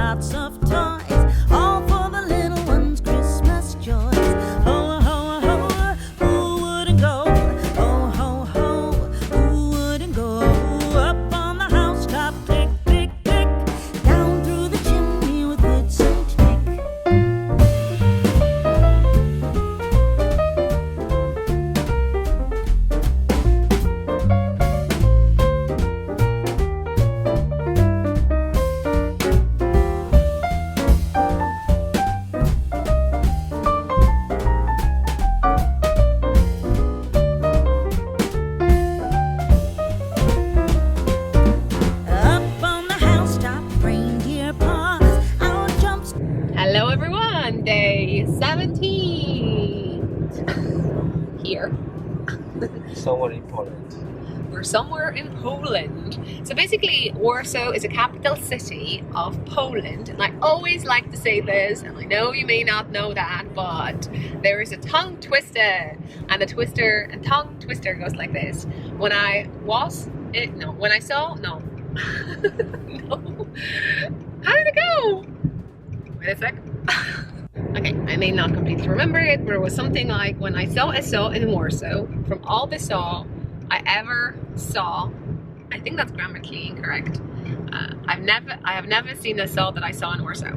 lots of toys, all for the little ones' Christmas joys. Ho, ho, ho, who wouldn't go? Ho, ho, ho, who wouldn't go? Up on the housetop, click, click, click, down through the chimney with bits and tick. Up on the housetop, reindeer paws, out jumps. Hello everyone, day 17 here. Somewhere in Poland. We're somewhere in Poland. So basically Warsaw is a capital city of Poland, and I always like to say this, and I know you may not know that, but there is a tongue twister, and the tongue twister goes like this. When I saw no. How did it go? Wait a sec. Okay, I may not completely remember it, but it was something like, when I saw a saw in Warsaw, from all the saw I ever saw, I think that's grammatically incorrect. I have never seen a saw that I saw in Warsaw.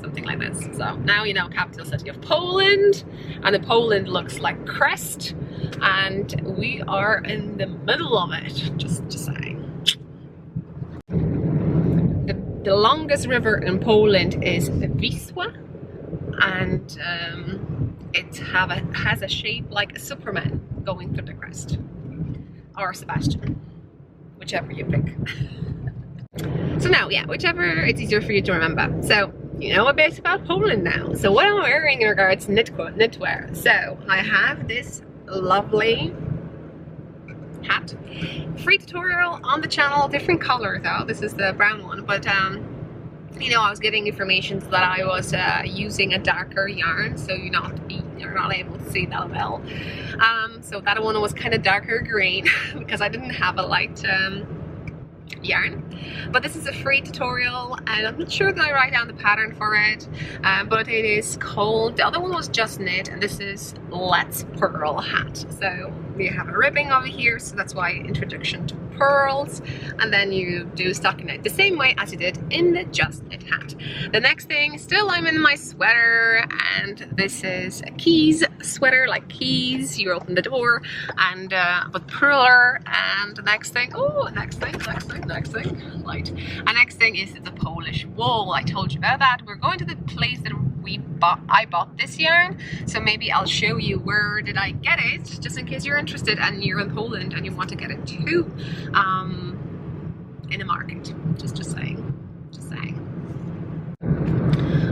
Something like this. So now you know, capital city of Poland, and the Poland looks like crest, and we are in the middle of it. Just saying. The longest river in Poland is the Wisła, and it has a shape like a Superman going through the crest, or Sebastian, whichever you pick. So now, yeah, whichever it's easier for you to remember. So you know a bit about Poland now. So what I'm wearing in regards to knitwear. So I have this lovely hat. Free tutorial on the channel, different color though. This is the brown one, but you know, I was getting information that I was using a darker yarn, so you're not able to see that well. So that one was kind of darker green because I didn't have a light yarn. But this is a free tutorial, and I'm not sure that I write down the pattern for it, but it is called, the other one was just knit, and this is Let's Purl hat. So we have a ribbing over here, so that's why introduction to purls, and then you do stockinette the same way as you did in the just knit hat. The next thing, still I'm in my sweater, and this is a keys sweater, like keys, you open the door, and but purler. And the next thing, next thing, light. And next thing is the Polish wool. I told you about that. We're going to the place that I bought this yarn, so maybe I'll show you where did I get it, just in case you're interested and you're in Poland and you want to get it too, in a market. Just saying.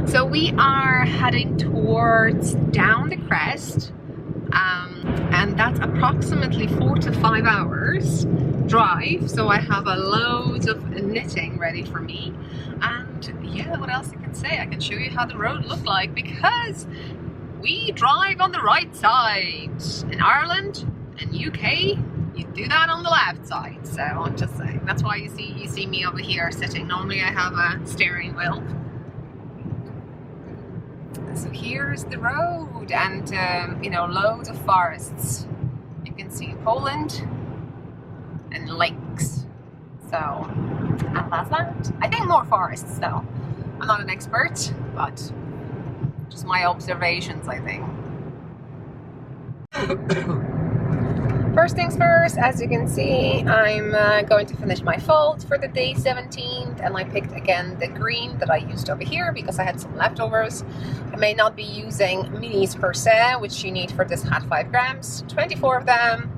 So we are heading towards down the crest, and that's approximately 4 to 5 hours drive. So I have a load of knitting ready for me, and yeah, what else I can say? I can show you how the road looked like, because we drive on the right side. In Ireland and UK, you do that on the left side. So I'm just saying, that's why you see me over here sitting. Normally I have a steering wheel. So here's the road, and you know, loads of forests. You can see Poland and lakes. So, and that's that. I think more forests though. I'm not an expert, but just my observations, I think. First things first, as you can see, I'm going to finish my fold for the day 17th, and I picked again the green that I used over here because I had some leftovers. I may not be using minis per se, which you need for this hat, 5 grams, 24 of them,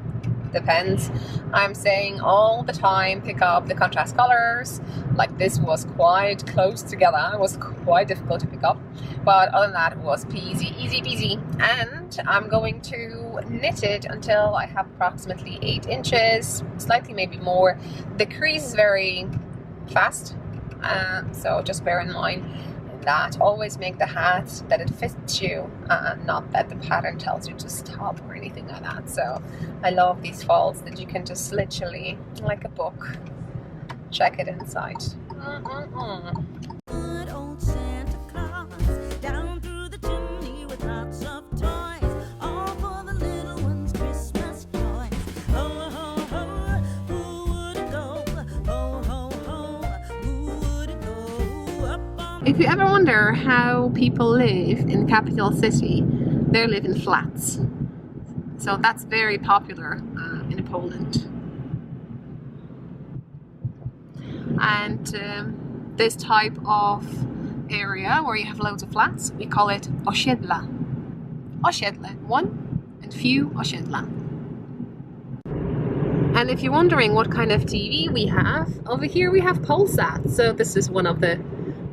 depends. I'm saying all the time pick up the contrast colors. Like this was quite close together, it was quite difficult to pick up, but other than that it was peasy, easy peasy. And I'm going to knit it until I have approximately 8 inches, slightly maybe more. The crease is very fast, so just bear in mind that. Always make the hat that it fits you, not that the pattern tells you to stop or anything like that. So I love these folds that you can just literally, like a book, check it inside. Good old old Santa Claus down through the chimney with lots of toys, all for the little ones' Christmas joys. Ho, ho, ho, who wouldn't go? Ho, ho, ho, who wouldn't go? Up on If you ever wonder how people live in the capital city, they live in flats. So that's very popular in Poland. And this type of area where you have loads of flats, we call it osiedla. Osiedle, one, and few osiedla. And if you're wondering what kind of TV we have, over here we have Polsat. So this is one of the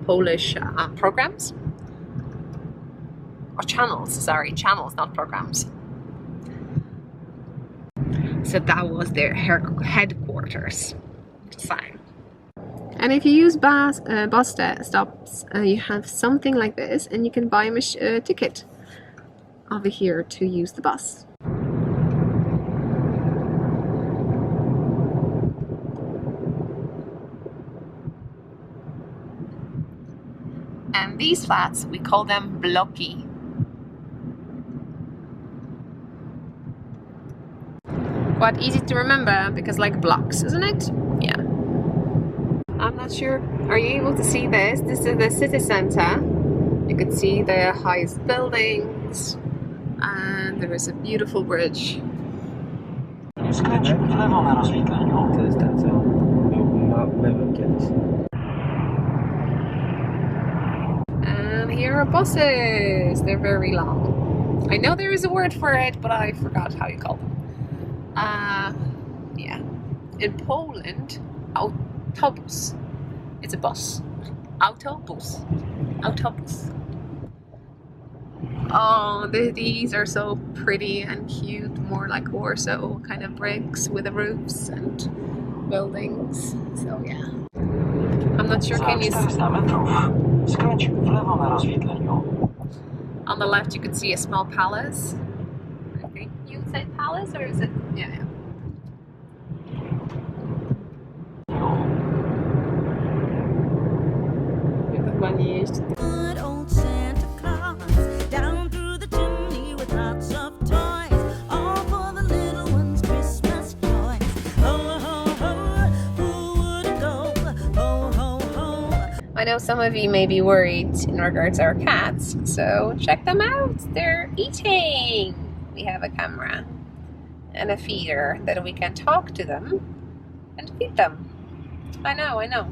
Polish programs. Or channels, sorry, channels, not programs. So that was their headquarters. Fine. And if you use bus stops, you have something like this, and you can buy a ticket over here to use the bus. And these flats, we call them bloki. Quite easy to remember because like blocks, isn't it? Yeah. I'm not sure. Are you able to see this? This is the city center. You can see the highest buildings, and there is a beautiful bridge. Skręć w lewo na rozwidleniu. To jest ten, co byłem kiedyś. And here are buses. They're very long. I know there is a word for it, but I forgot how you call them. Yeah. In Poland, autobus. It's a bus. Autobus. Autobus. Oh, these are so pretty and cute. More like Warsaw kind of bricks with the roofs and buildings. So yeah. I'm not sure, can you see? Skręć w lewo na rozwidleniu. On the left you can see a small palace. I think you said palace, or is it? Yeah, yeah. good old Santa Claus down through the chimney with lots of toys, all for the little ones' Christmas joys. Ho, ho, ho, who wouldn't go? Ho, ho, ho. I know some of you may be worried in regards to our cats, so check them out. They're eating. We have a camera and a feeder that we can talk to them and feed them. I know, I know.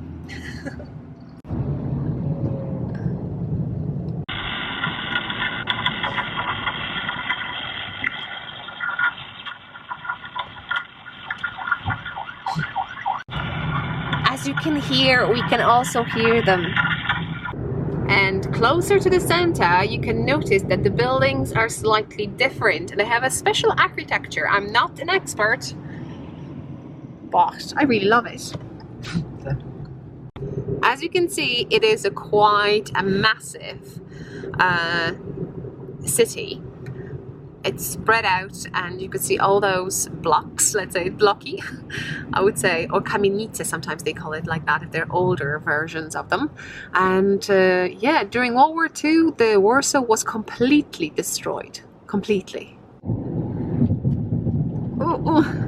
As you can hear, we can also hear them. And closer to the center, you can notice that the buildings are slightly different and they have a special architecture. I'm not an expert, but I really love it. As you can see, it is quite a massive city. It's spread out, and you can see all those blocks, let's say blocky, I would say, or kamienice, sometimes they call it like that if they're older versions of them. And yeah, during World War II, the Warsaw was completely destroyed. Completely. Oh, oh.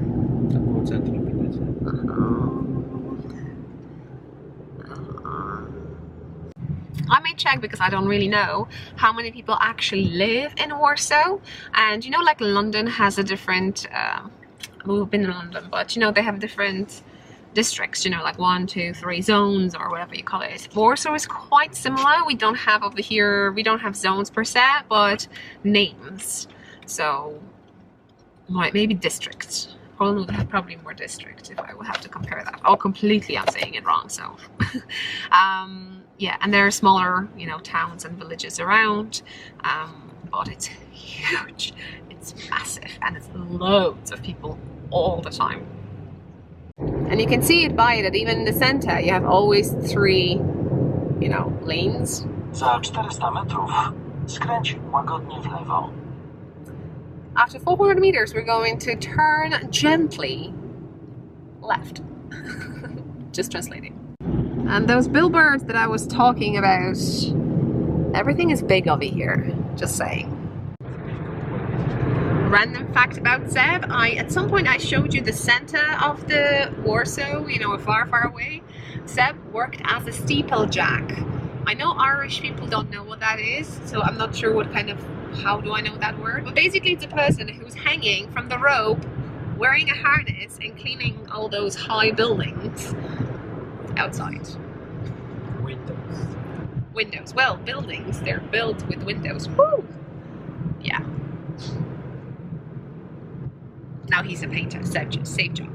I may check because I don't really know how many people actually live in Warsaw. And you know, like London has a different, we've been in London, but you know, they have different districts, you know, like 1, 2, 3 zones or whatever you call it. Warsaw is quite similar. We don't have over here, we don't have zones per se, but names. So maybe districts. Poland would have probably more districts if I would have to compare that. Oh, completely, I'm saying it wrong, so. Yeah, and there are smaller, you know, towns and villages around, but it's huge, it's massive, and it's loads of people all the time. And you can see it by that even in the center, you have always 3, you know, lanes. Za 400 metrów skręć łagodnie w lewo. After 400 meters, we're going to turn gently left. Just translating. And those billboards that I was talking about, everything is big over here, just saying. Random fact about Seb, at some point I showed you the center of the Warsaw, you know, far, far away. Seb worked as a steeplejack. I know Irish people don't know what that is, so I'm not sure what kind of, how do I know that word? But basically it's a person who's hanging from the rope, wearing a harness and cleaning all those high buildings outside. Windows. Windows, well, buildings, they're built with windows. Woo! Yeah. Now he's a painter, safe job.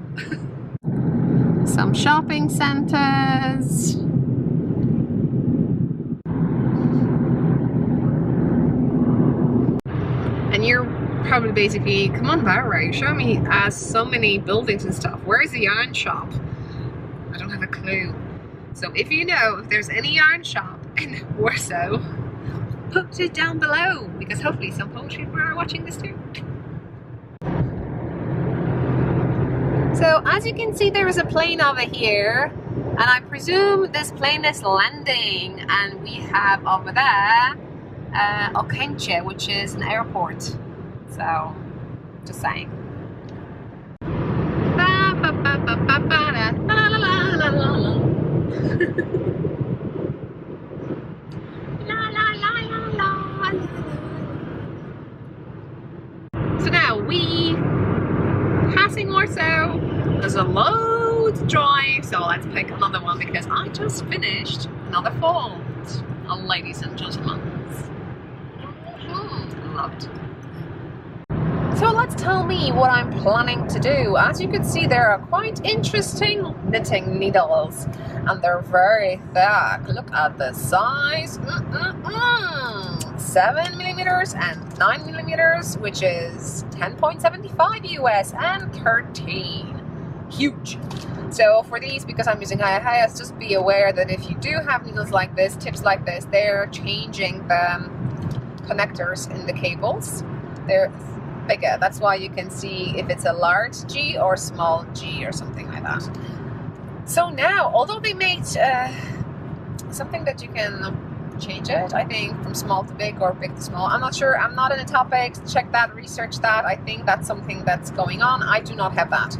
Some shopping centers. And you're probably basically, come on Barbara, you show me so many buildings and stuff. Where is the yarn shop? I don't have a clue. So if you know if there's any yarn shop in Warsaw, put it down below, because hopefully some poetry people are watching this too. So as you can see, there is a plane over here, and I presume this plane is landing, and we have over there Okęcie, which is an airport. So, just saying. So now we passing Warsaw. There's a load to drive, so let's pick another one because I just finished another fold. Ladies and gentlemen, loved. So let's tell me what I'm planning to do. As you can see, there are quite interesting knitting needles, and they're very thick. Look at the size. 7mm and 9mm, which is 10.75 US and 13. Huge. So for these, because I'm using high, just be aware that if you do have needles like this, tips like this, they're changing the connectors in the cables. They're bigger. That's why you can see if it's a large G or small G or something like that. So now, although they made something that you can change it, I think, from small to big or big to small. I'm not sure. I'm not in the topics. Check that, research that. I think that's something that's going on. I do not have that.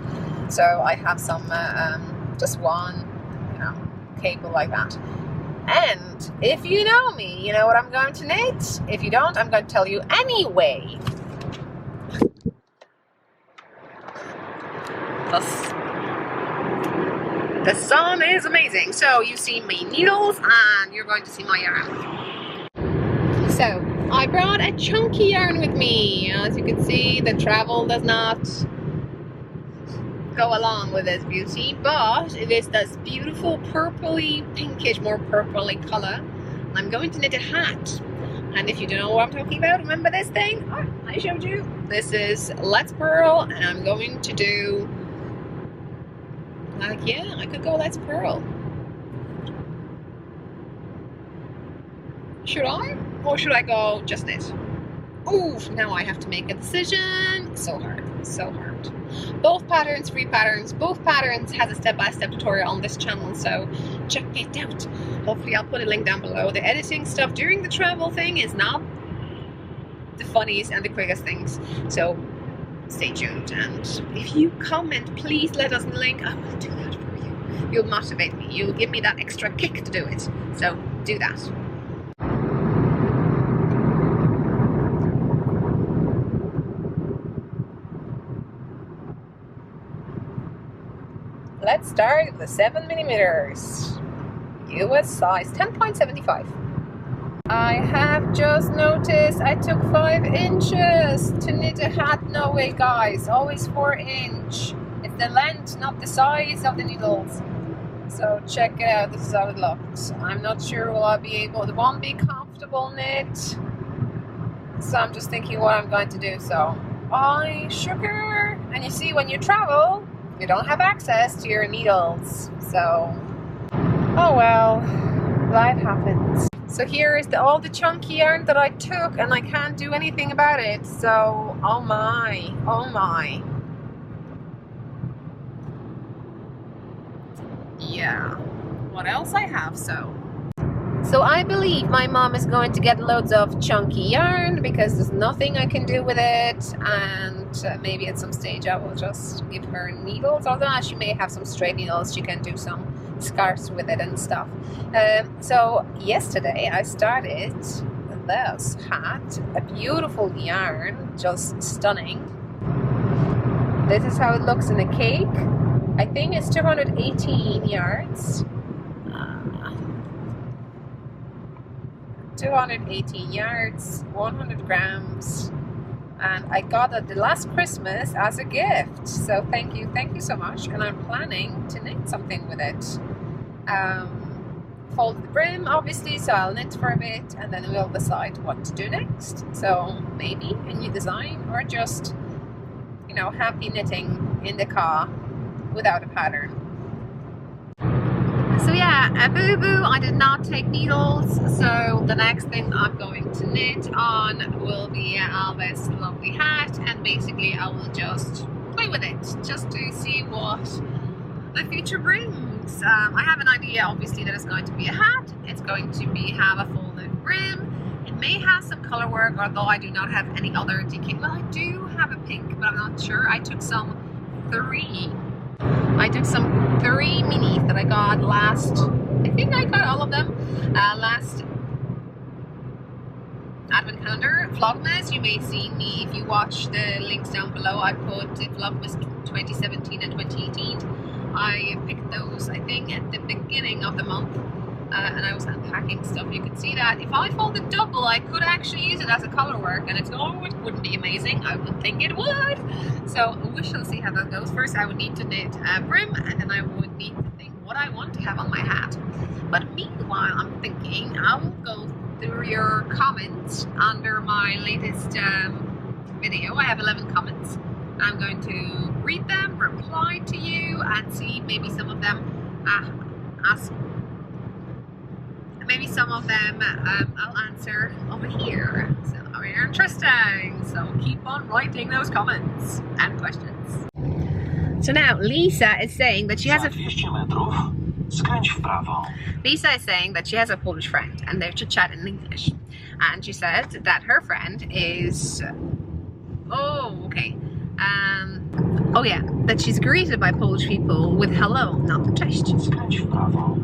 So I have some, just one, you know, cable like that. And if you know me, you know what I'm going to knit. If you don't, I'm going to tell you anyway. The sun is amazing. So you see my needles and you're going to see my yarn. So I brought a chunky yarn with me. As you can see, the travel does not go along with this beauty, but it is this beautiful purpley, pinkish, more purpley color. I'm going to knit a hat. And if you don't know what I'm talking about, remember this thing? Oh, I showed you. This is Let's Purl, and I'm going to do, like, yeah, I could go Let's Purl. Should I? Or should I go just knit? Oof, now I have to make a decision. So hard, so hard. Both patterns, free patterns, both patterns has a step-by-step tutorial on this channel, so check it out. Hopefully I'll put a link down below. The editing stuff during the travel thing is not the funniest and the quickest things, so stay tuned. And if you comment, please let us link. I will do that for you. You'll motivate me. You'll give me that extra kick to do it. So do that. Let's start with the 7mm. US size 10.75. I have just noticed I took 5 inches to knit a hat. No way, guys. Always 4 inch. It's the length, not the size of the needles. So check it out. This is how it looks. I'm not sure will I be able. It won't be comfortable knit. So I'm just thinking what I'm going to do. So sugar. And you see, when you travel, you don't have access to your needles, so oh well, life happens. So here is all the chunky yarn that I took, and I can't do anything about it. So oh my, yeah, what else I have. So I believe my mom is going to get loads of chunky yarn because there's nothing I can do with it, and maybe at some stage I will just give her needles, although she may have some straight needles. She can do some scarves with it and stuff. So yesterday I started this hat, a beautiful yarn, just stunning. This is how it looks in a cake. I think it's 218 yards. 218 yards, 100 grams, and I got it the last Christmas as a gift, so thank you so much. And I'm planning to knit something with it. Fold the brim obviously, so I'll knit for a bit and then we'll decide what to do next. So maybe a new design, or just, you know, happy knitting in the car without a pattern. So yeah, a boo-boo, I did not take needles, so the next thing I'm going to knit on will be Alva's lovely hat, and basically I will just play with it, just to see what the future brings. I have an idea, obviously, that it's going to be a hat. It's going to have a folded brim. It may have some color work, although I do not have any other DK. Well, I do have a pink, but I'm not sure. I took some three minis that I got last, I think I got all of them, last advent calendar, VLOGMAS. You may see me, if you watch the links down below, I put VLOGMAS 2017 and 2018. I picked those, I think, at the beginning of the month, and I was unpacking stuff. You can see that if I fold it double, I could actually use it as a color work, and it's, oh, it wouldn't be amazing. I would think it would. So we shall see how that goes. First I would need to knit a brim, and then I would need to think what I want to have on my hat. But meanwhile, I'm thinking I will go through your comments under my latest video. I have 11 comments. I'm going to read them, reply to you, and see maybe some of them ask. Maybe some of them I'll answer over here. So very interesting. So keep on writing those comments and questions. So now Lisa is saying that she has a 200 metrów, skręć w prawo. Lisa is saying that she has a Polish friend and they're chit-chatting in English. And she said that her friend is, oh, okay. Oh yeah, that she's greeted by Polish people with hello, not the cześć. Skręć w prawo.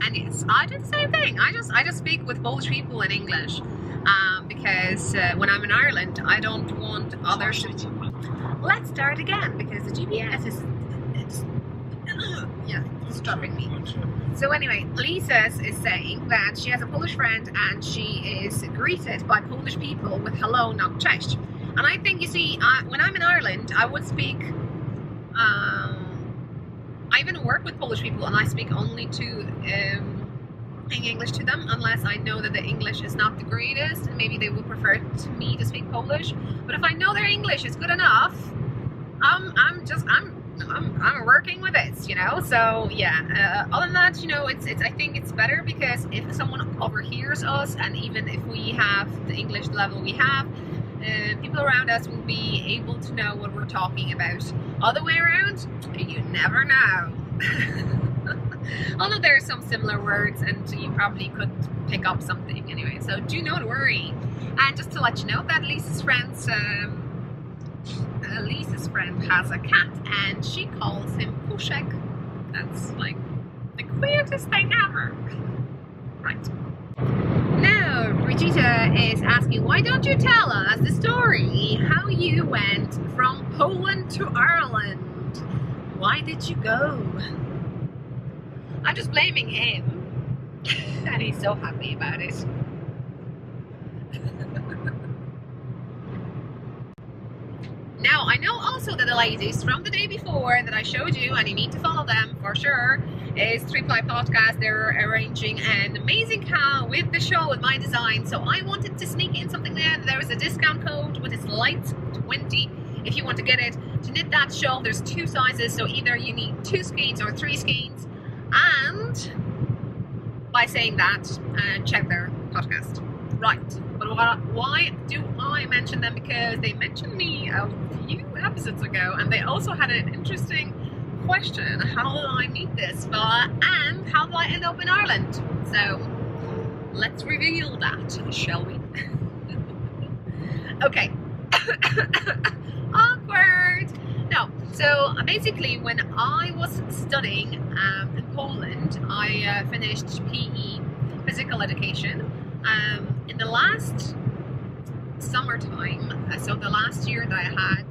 And yes, I do the same thing. I just speak with Polish people in English because when I'm in Ireland, I don't want others to... Let's start again because the GPS is stopping me. So anyway, Lisa is saying that she has a Polish friend and she is greeted by Polish people with hello, not cześć. And I think, you see, when I'm in Ireland, I would speak... I even work with Polish people and I speak only in English to them, unless I know that the English is not the greatest and maybe they would prefer me to speak Polish. But if I know their English is good enough, I'm working with it, you know. So yeah, other than that, you know, I think it's better because if someone overhears us, and even if we have the English level we have, people around us will be able to know what we're talking about. Other way around, you never know. Although there are some similar words and you probably could pick up something anyway, so do not worry. And just to let you know that Lisa's friend has a cat and she calls him Puszek. That's like the weirdest thing ever. Right. Now, Brigitte is asking, why don't you tell us the story how you went from Poland to Ireland? Why did you go? I'm just blaming him, and he's so happy about it. Now, I know also that the ladies from the day before that I showed you, and you need to follow them for sure, is 3ply Podcast. They're arranging an amazing haul with the shawl with my design. So I wanted to sneak in something there. There was a discount code with its light20 if you want to get it. To knit that shawl, there's 2 sizes. So either you need 2 skeins or 3 skeins. And by saying that, check their podcast. Right. But why do I mention them? Because they mentioned me a few episodes ago, and they also had an interesting question, how did I meet this fella and how did I end up in Ireland? So let's reveal that, shall we? Okay. Awkward. No, so basically when I was studying in Poland, I finished PE, physical education. In the last summertime, so the last year that I had,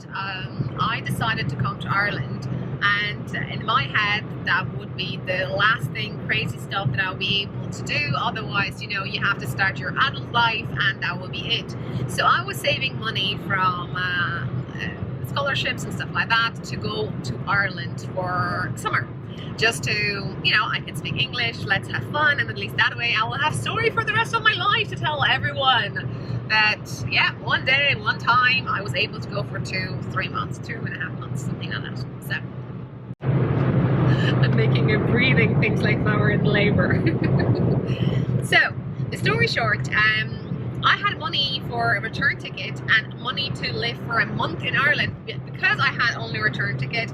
I decided to come to Ireland, and in my head that would be the last thing, crazy stuff that I'll be able to do. Otherwise, you know, you have to start your adult life and that will be it. So I was saving money from scholarships and stuff like that to go to Ireland for summer, just to, you know, I can speak English, let's have fun, and at least that way I will have story for the rest of my life to tell everyone that, yeah, one day, one time I was able to go for 2-3 months, 2.5 months, something like that. So I'm making a breathing things like now we're in labor. So the story short, I had money for a return ticket and money to live for a month in Ireland. Because I had only a return ticket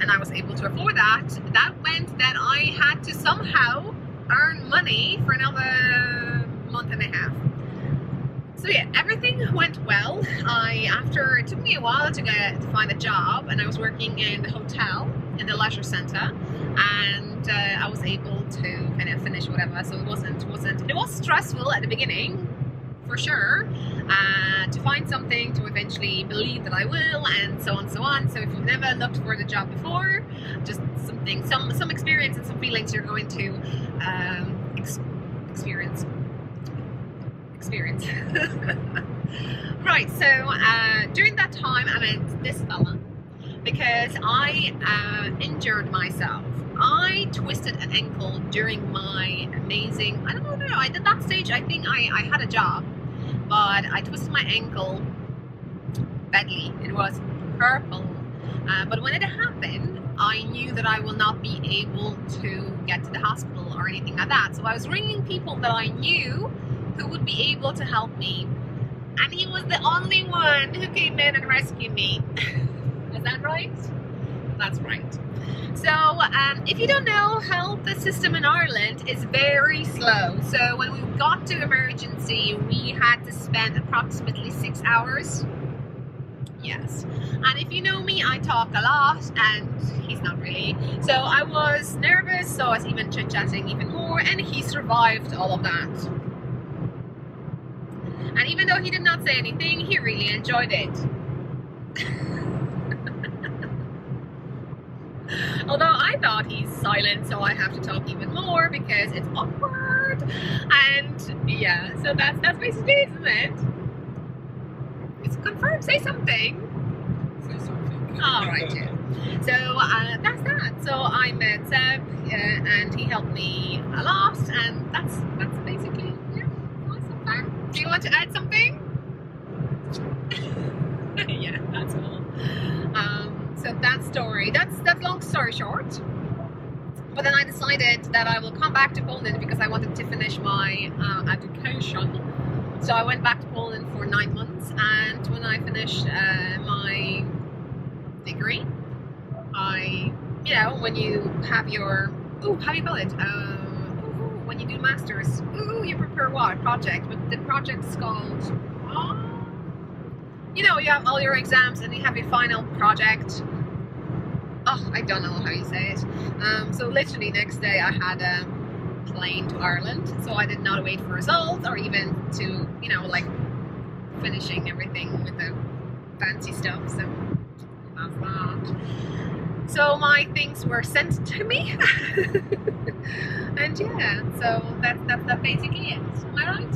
and I was able to afford that, that meant that I had to somehow earn money for another month and a half. So yeah, everything went well. It took me a while to find a job, and I was working in the hotel in the leisure center, and I was able to kind of finish whatever. So it was stressful at the beginning, for sure, to find something to eventually believe that I will, and so on, so on. So if you've never looked for the job before, just something, some experience and some feelings you're going to experience. Right, so during that time I met this fella because I injured myself. I twisted an ankle during my amazing, I don't know, at that stage I think I had a job, but I twisted my ankle badly. It was purple, but when it happened I knew that I will not be able to get to the hospital or anything like that. So I was ringing people that I knew who would be able to help me, and he was the only one who came in and rescued me. Is that right? That's right. So if you don't know, health system in Ireland is very slow. So when we got to emergency, we had to spend approximately 6 hours. Yes, and if you know me, I talk a lot, and he's not really. So I was nervous, so I was even chit-chatting even more, and he survived all of that. And even though he did not say anything, he really enjoyed it. Although I thought he's silent, so I have to talk even more because it's awkward. And yeah, so that's basically it, isn't it? It's confirmed. Say something. Say something. All right, yeah. So that's that. So I met Seb, and he helped me a lot, and that's basically, yeah, awesome time. Do you want to add something? Yeah, that's all. So that story, that's long story short. But then I decided that I will come back to Poland because I wanted to finish my education. So I went back to Poland for 9 months, and when I finished my degree, you know, when you have your, how do you call it? When you do masters, you prepare what? Project, but the project is called, you know, you have all your exams and you have your final project. I don't know how you say it. So literally next day I had a plane to Ireland, so I did not wait for results or even to, you know, like finishing everything with the fancy stuff. So that's that. So my things were sent to me, and yeah, so that's basically it. Am I right?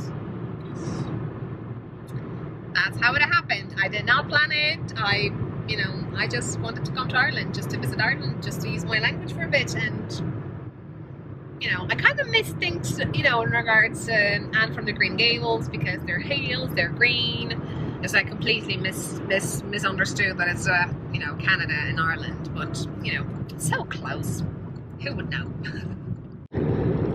That's how it happened. I did not plan it. I just wanted to come to Ireland, just to visit Ireland, just to use my language for a bit, and you know, I kind of miss things, you know, in regards to Anne from the Green Gables, because they're hills, they're green. It's like completely misunderstood that it's you know, Canada and Ireland, but you know, so close. Who would know?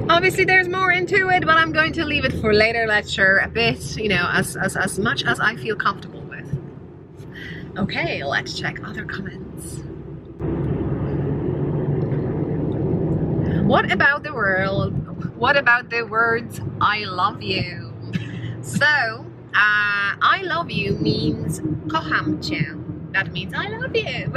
Obviously there's more into it, but I'm going to leave it for later lecture a bit, you know, as much as I feel comfortable with. Okay, let's check other comments. What about the world? What about the words I love you? So, I love you means kocham cię. That means I love you.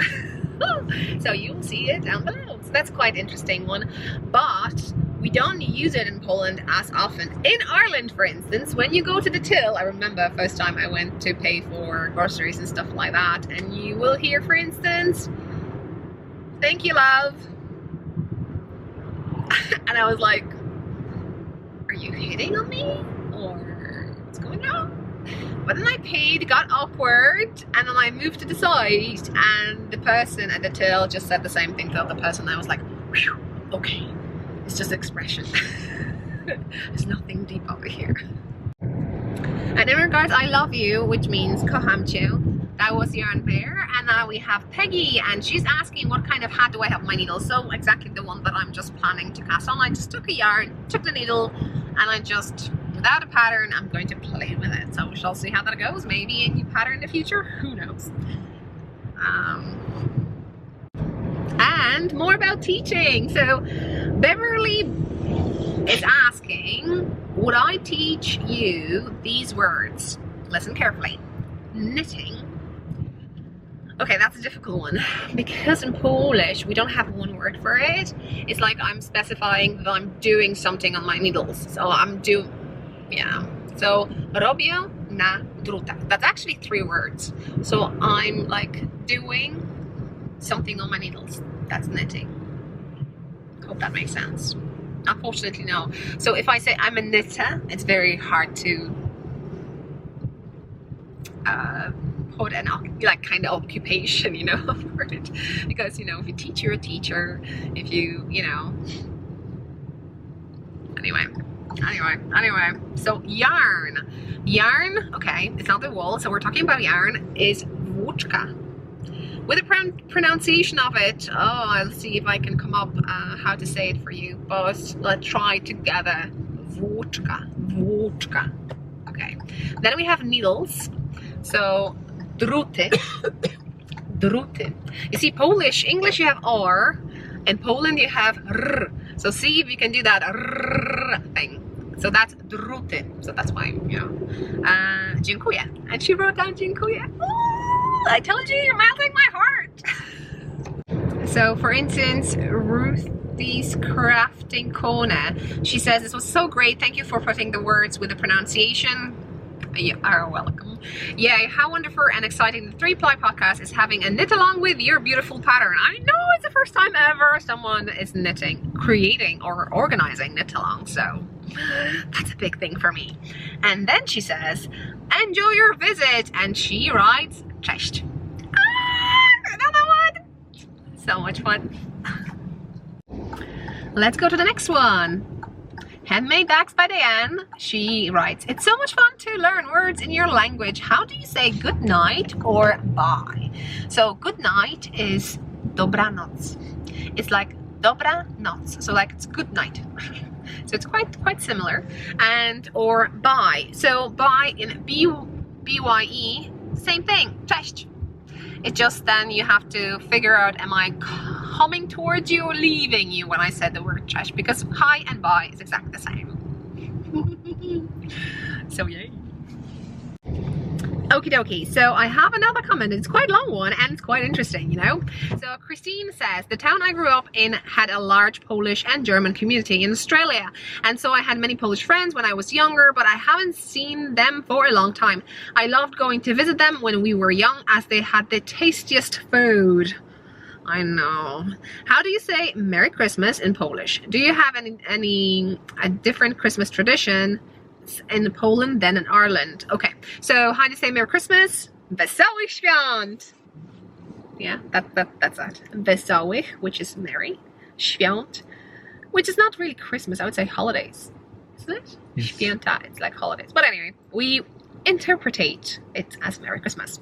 So you'll see it down below. So that's quite interesting one. But we don't use it in Poland as often. In Ireland, for instance, when you go to the till, I remember first time I went to pay for groceries and stuff like that, and you will hear, for instance, thank you, love. And I was like, are you hitting on me? Or what's going on? But then I paid, got awkward, and then I moved to the side, and the person at the till just said the same thing to the other person. I was like, whew, okay, it's just expression. There's nothing deep over here. And in regards I love you, which means kocham cię, that was Yarn Bear. And now we have Peggy, and she's asking what kind of hat do I have on my needle. So exactly the one that I'm just planning to cast on. I just took a yarn, took the needle, and I just, without a pattern, I'm going to play with it. So we shall see how that goes. Maybe a new pattern in the future, who knows. And more about teaching. So Beverly is asking, would I teach you these words? Listen carefully. Knitting. Okay, that's a difficult one, because in Polish we don't have one word for it. It's like I'm specifying that I'm doing something on my needles. So I'm doing, yeah. So robię na drutach. That's actually 3 words. So I'm like doing something on my needles. That's knitting. Hope that makes sense. Unfortunately, no. So if I say I'm a knitter, it's very hard to put an like kind of occupation, you know, for it, because, you know, if you teach, you're a teacher. If you know, anyway. So yarn, okay, it's not the wool, so we're talking about yarn, is włóczka. With the pronunciation of it, oh, I'll see if I can come up how to say it for you, but let's try together. Włóczka. Okay, then we have needles. So druty. You see, Polish, English you have R, in Poland you have R. So see if you can do that R thing. So that's druty. So that's why, you know. Dziękuję. And she wrote down dziękuję. Ooh, I told you, you're melting my heart. So for instance, Ruthie's Crafting Corner, she says, this was so great. Thank you for putting the words with the pronunciation. You are welcome. Yeah, how wonderful and exciting the 3-ply podcast is having a knit along with your beautiful pattern. I know it's the first time ever someone is knitting, creating or organizing knit along, so that's a big thing for me. And then she says, enjoy your visit, and she writes, cześć. Another one. So much fun. Let's go to the next one. Handmade Bags by Diane. She writes, it's so much fun to learn words in your language. How do you say good night or bye? So good night is dobranoc. It's like dobra noc. So like it's good night. So it's quite similar. And or bye. So bye in B-Y-E, same thing. Cześć. It's just then you have to figure out, am I coming towards you or leaving you when I said the word cześć? Because hi and bye is exactly the same. So yay. Okie dokie, so I have another comment. It's quite a long one and it's quite interesting, you know. So Christine says, the town I grew up in had a large Polish and German community in Australia, and so I had many Polish friends when I was younger, but I haven't seen them for a long time. I loved going to visit them when we were young, as they had the tastiest food. I know. How do you say Merry Christmas in Polish? Do you have any different Christmas tradition in Poland than in Ireland? Okay, so how do you say Merry Christmas? Wesołych świąt. Yeah, that's that. Wesołych, which is merry. Świąt, which is not really Christmas. I would say holidays, isn't it? Yes. Święta, it's like holidays. But anyway, we interpretate it as Merry Christmas.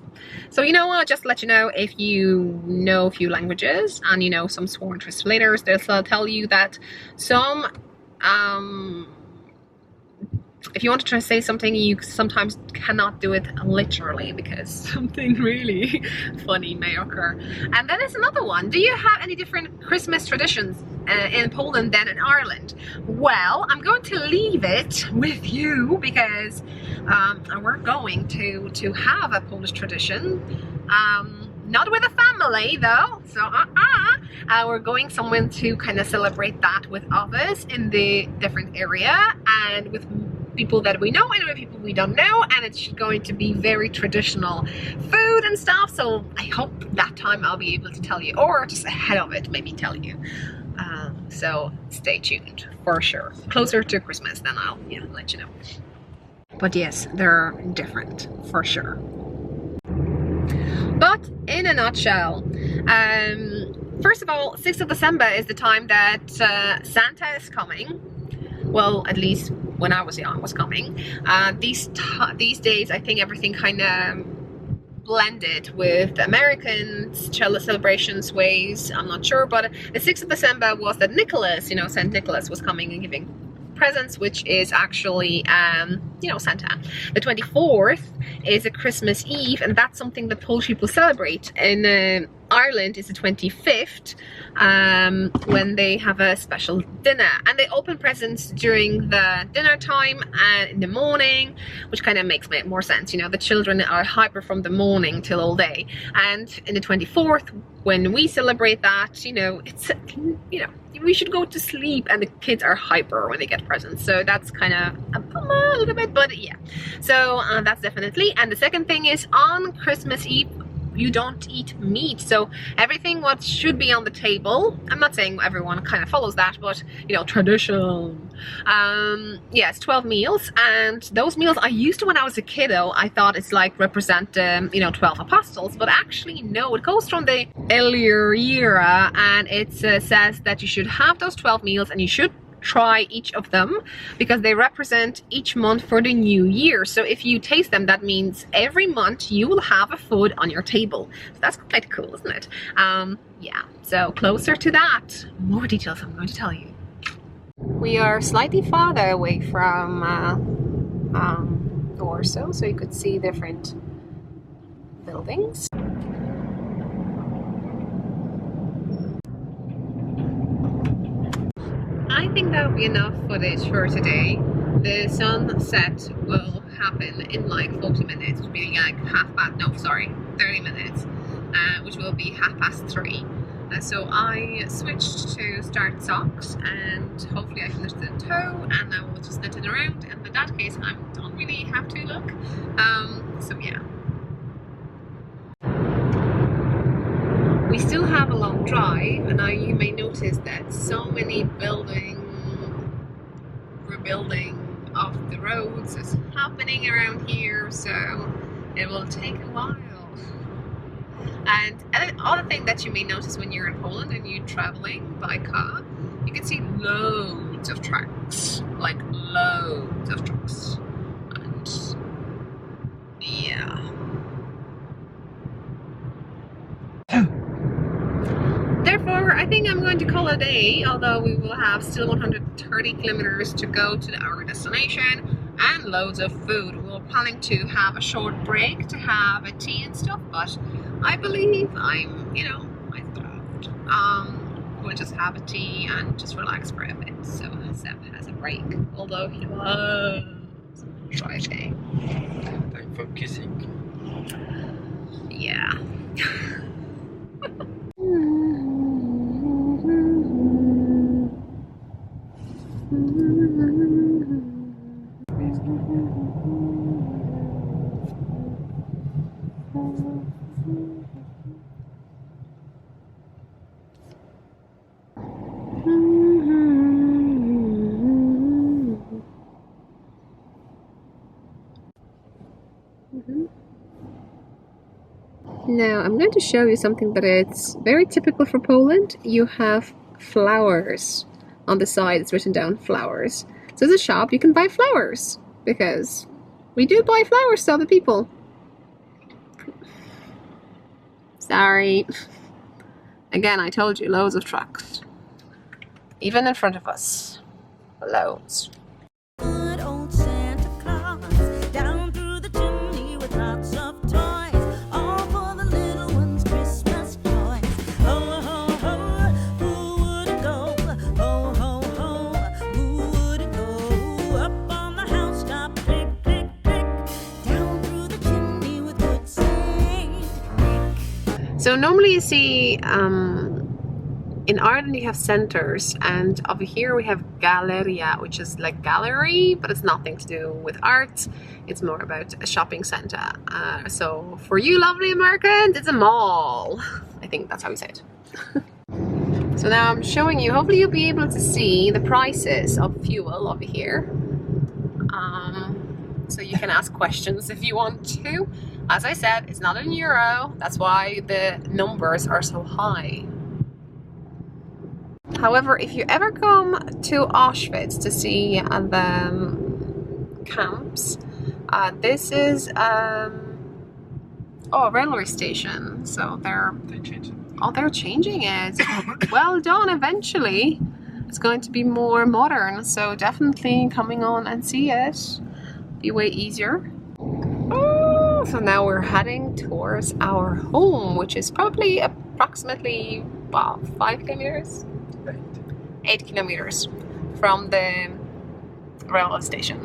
So you know what, just to let you know, if you know a few languages and you know some sworn translators, they'll tell you that some if you want to translate something, you sometimes cannot do it literally because something really funny may occur. And then there's another one. Do you have any different Christmas traditions in Poland than in Ireland? Well, I'm going to leave it with you because we're going to have a Polish tradition. Not with a family though, so we're going somewhere to kind of celebrate that with others in the different area and with people that we know and with people we don't know, and it's going to be very traditional food and stuff, so I hope that time I'll be able to tell you, or just ahead of it maybe tell you. So stay tuned for sure. Closer to Christmas then I'll let you know. But yes, they're different for sure. But in a nutshell, first of all, 6th of December is the time that Santa is coming. Well, at least when I was young, was coming. These days, I think everything kind of blended with the American celebrations ways. I'm not sure, but the 6th of December was that Nicholas, Saint Nicholas was coming and giving presents, which is actually Santa. The 24th is a Christmas Eve, and that's something that Polish people celebrate. In Ireland is the 25th, when they have a special dinner, and they open presents during the dinner time and in the morning, which kind of makes more sense. The children are hyper from the morning till all day, and in the 24th, when we celebrate that, it's we should go to sleep, and the kids are hyper when they get presents, so that's kind of a bummer a little bit, but yeah. So that's definitely. And the second thing is, on Christmas Eve you don't eat meat, so everything what should be on the table, I'm not saying everyone kind of follows that, but tradition, it's 12 meals, and those meals I used to, when I was a kiddo, I thought it's like represent 12 apostles, but actually no, it goes from the earlier era, and it says that you should have those 12 meals and you should try each of them because they represent each month for the new year. So if you taste them, that means every month you will have a food on your table. So that's quite cool, isn't it? Yeah, so closer to that, more details I'm going to tell you. We are slightly farther away from Warsaw, so you could see different buildings. I think that will be enough footage for today. The sunset will happen in like 40 minutes, which will be like 30 minutes, which will be 3:30. So I switched to start socks, and hopefully I finished the toe, and I will just knit it around, and in that case I don't really have to look. So yeah. We still have a long drive, and now you may notice that so many rebuilding of the roads is happening around here, so it will take a while. And another thing that you may notice when you're in Poland and you're traveling by car, you can see loads of trucks, like loads of trucks, and yeah. Therefore, I think I'm going to call it a day, although we will have still 130 kilometers to go to our destination and loads of food. We're planning to have a short break to have a tea and stuff, but I believe I'm we'll just have a tea and just relax for a bit. So Seb has a break, although he loves driving. Time for kissing. Yeah. Now I'm going to show you something that it's very typical for Poland. You have flowers on the side. It's written down flowers. So there's a shop, you can buy flowers, because we do buy flowers to other people. Sorry. Again, I told you, loads of trucks. Even in front of us. Loads. Good old Santa Claus, down through the chimney with lots of toys, all for the little ones' Christmas joys. Ho, ho, ho, who wouldn't go? So normally you see in Ireland you have centres, and over here we have galleria, which is like gallery, but it's nothing to do with art. It's more about a shopping centre. So for you lovely Americans, it's a mall. I think that's how we say it. So now I'm showing you, hopefully you'll be able to see the prices of fuel over here. So you can ask questions if you want to. As I said, it's not in euro, that's why the numbers are so high. However, if you ever come to Auschwitz to see the camps, this is a railway station. So they're changing it. Well done. Eventually, it's going to be more modern. So definitely coming on and see it. Be way easier. Oh, so now we're heading towards our home, which is probably approximately 5 kilometers. 8 kilometers from the railway station.